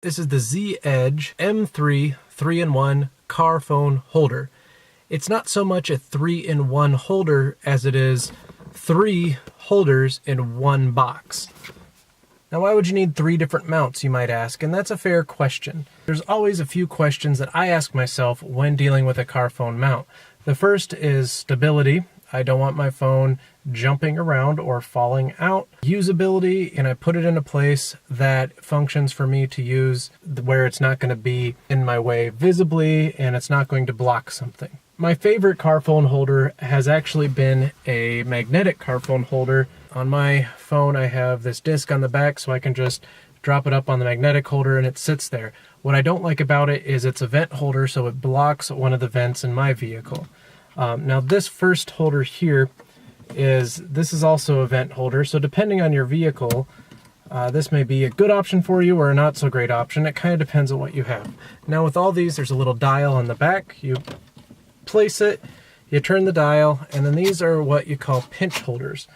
This is the Z Edge M3 3-in-1 car phone holder. It's not so much a 3-in-1 holder as it is 3 holders in one box. Now, why would you need 3 different mounts, you might ask? And that's a fair question. There's always a few questions that I ask myself when dealing with a car phone mount. The first is stability. I don't want my phone jumping around or falling out. Usability, and I put it in a place that functions for me to use where it's not going to be in my way visibly and it's not going to block something. My favorite car phone holder has actually been a magnetic car phone holder. On my phone, I have this disc on the back so I can just drop it up on the magnetic holder and it sits there. What I don't like about it is it's a vent holder, so it blocks one of the vents in my vehicle. Now this first holder here this is also a vent holder, so depending on your vehicle, this may be a good option for you or a not so great option. It kind of depends on what you have. Now with all these, there's a little dial on the back. You place it, you turn the dial, and then these are what you call pinch holders.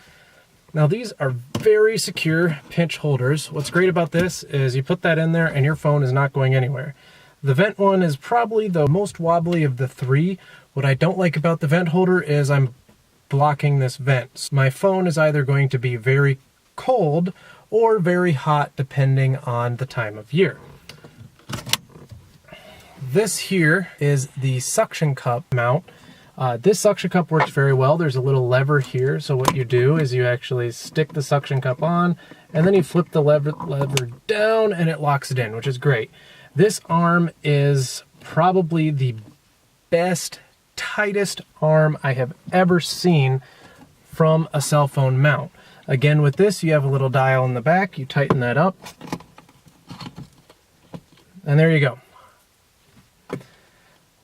Now these are very secure pinch holders. What's great about this is you put that in there and your phone is not going anywhere. The vent one is probably the most wobbly of the 3. What I don't like about the vent holder is I'm blocking this vent. My phone is either going to be very cold or very hot depending on the time of year. This here is the suction cup mount. This suction cup works very well. There's a little lever here, so what you do is you actually stick the suction cup on and then you flip the lever down and it locks it in, which is great. This arm is probably the best, tightest arm I have ever seen from a cell phone mount. Again, with this, you have a little dial in the back. You tighten that up, and there you go.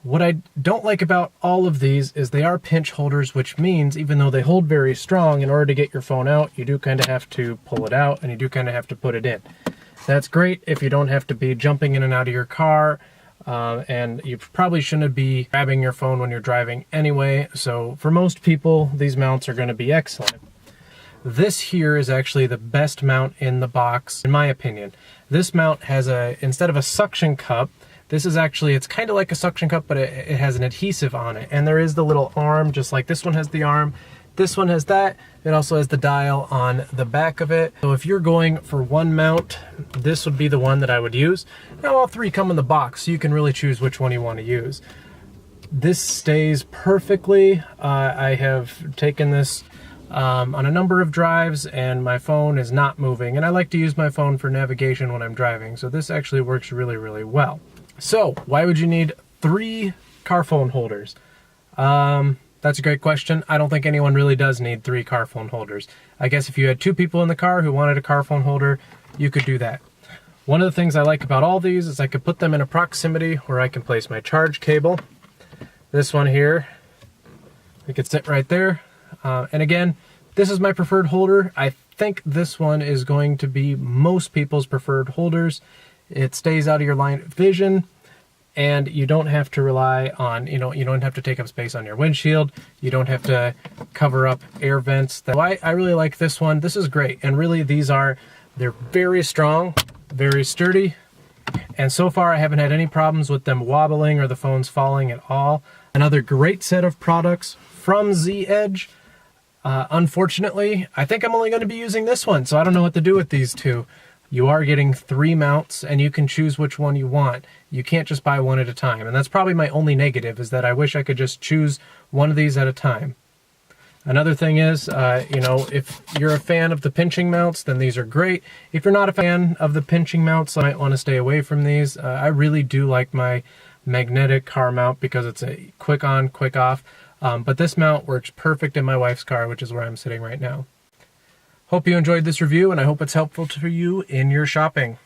What I don't like about all of these is they are pinch holders, which means even though they hold very strong, in order to get your phone out, you do kind of have to pull it out and you do kind of have to put it in. That's great if you don't have to be jumping in and out of your car, and you probably shouldn't be grabbing your phone when you're driving anyway. So for most people, these mounts are going to be excellent. This here is actually the best mount in the box, in my opinion. This mount has instead of a suction cup, this is actually, it's kind of like a suction cup, but it has an adhesive on it. And there is the little arm, just like this one has the arm. This one has that. It also has the dial on the back of it. So if you're going for one mount, this would be the one that I would use. Now all 3 come in the box, so you can really choose which one you want to use. This stays perfectly. I have taken this on a number of drives and my phone is not moving. And I like to use my phone for navigation when I'm driving. So this actually works really, really well. So why would you need 3 car phone holders? That's a great question. I don't think anyone really does need 3 car phone holders. I guess if you had 2 people in the car who wanted a car phone holder, you could do that. One of the things I like about all these is I could put them in a proximity where I can place my charge cable. This one here, it could sit right there. And again, this is my preferred holder. I think this one is going to be most people's preferred holders. It stays out of your line of vision. And you don't have to rely on, you don't have to take up space on your windshield. You don't have to cover up air vents. I really like this one. This is great. And really they're very strong, very sturdy. And so far I haven't had any problems with them wobbling or the phones falling at all. Another great set of products from Z Edge. Unfortunately, I think I'm only going to be using this one, so I don't know what to do with these 2. You are getting 3 mounts and you can choose which one you want. You can't just buy one at a time. And that's probably my only negative, is that I wish I could just choose one of these at a time. Another thing is, if you're a fan of the pinching mounts, then these are great. If you're not a fan of the pinching mounts, I might want to stay away from these. I really do like my magnetic car mount because it's a quick on, quick off. But this mount works perfect in my wife's car, which is where I'm sitting right now. Hope you enjoyed this review, and I hope it's helpful to you in your shopping.